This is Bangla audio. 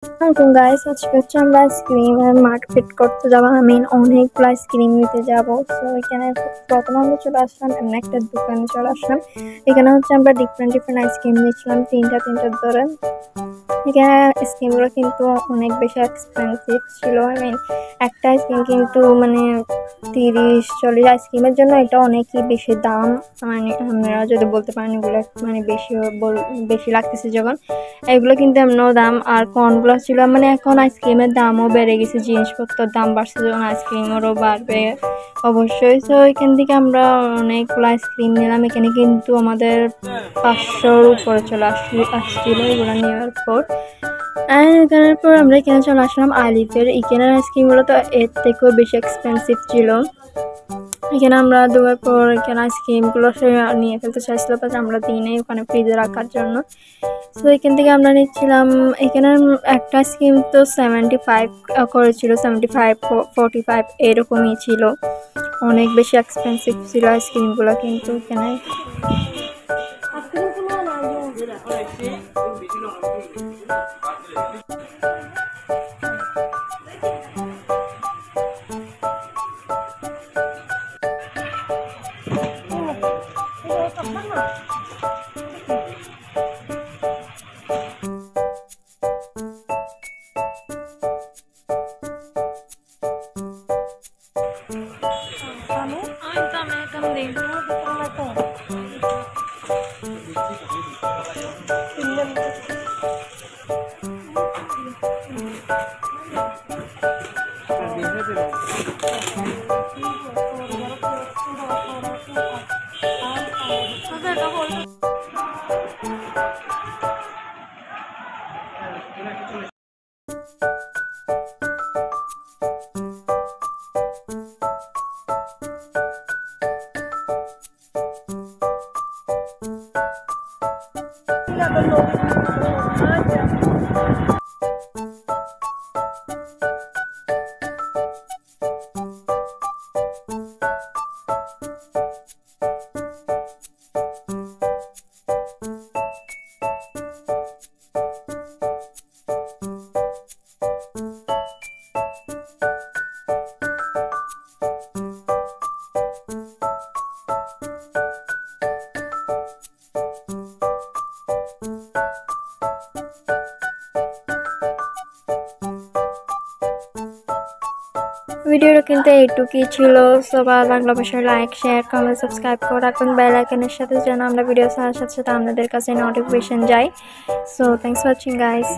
আসসালামু গাইস, আজকে হচ্ছে আমরা আইসক্রিমের মার্কেট করতে যাবো। আমি অনেকগুলো আইসক্রিম নিতে যাবো। তো এখানে প্রথমে আমরা চলে আসলাম এমন একটা দোকানে চলে আসলাম। এখানে হচ্ছে আমরা ডিফারেন্ট আইসক্রিম নিয়েছিলাম তিনটা ধরে। এখানে আইসক্রিমগুলো কিন্তু অনেক বেশি এক্সপেন্সিভ ছিল। একটা আইসক্রিম কিন্তু মানে 30-40 আইসক্রিমের জন্য এটা অনেকই বেশি দাম। মানে আমরা যদি বলতে পারেন এগুলো মানে বেশি লাগতেছে যখন এগুলো কিন্তু এমনও দাম। আর কর্নগুলো ছিল মানে এখন আইসক্রিমের দামও বেড়ে গেছে, জিনিসপত্রের দাম বাড়ছে যখন আইসক্রিমেরও বাড়বে অবশ্যই। তো এখান থেকে আমরা অনেকগুলো আইসক্রিম নিলাম। এখানে কিন্তু আমাদের 500-র উপরে চলে আসছিল এগুলো নেওয়ার পর। এখানের পর আমরা এখানে চলে আসলাম আলিফের। এখানের আইসক্রিমগুলো তো এর থেকেও বেশি এক্সপেন্সিভ ছিল। এখানে আমরা দেওয়ার পর এখানে আইসক্রিমগুলো নিয়ে ফেলতে চাইছিল, বাট আমরা দিই নাই ওখানে ফ্রিজে রাখার জন্য। তো এখান থেকে আমরা নিচ্ছিলাম। এখানে একটা আইসক্রিম তো 75 করেছিল, 75-45 এরকমই ছিল। অনেক বেশি এক্সপেন্সিভ ছিল আইসক্রিমগুলো কিন্তু এখানে। ভিডিওটা কিন্তু এইটুকুই ছিল। সবার লাগলো অবশ্যই লাইক, শেয়ার, কমেন্ট, সাবস্ক্রাইব করে রাখুন বেল আইকনের সাথে, যেন আমরা ভিডিও ছাড়ার সাথে সাথে আপনাদের কাছে নোটিফিকেশন যায়। So thanks for watching guys.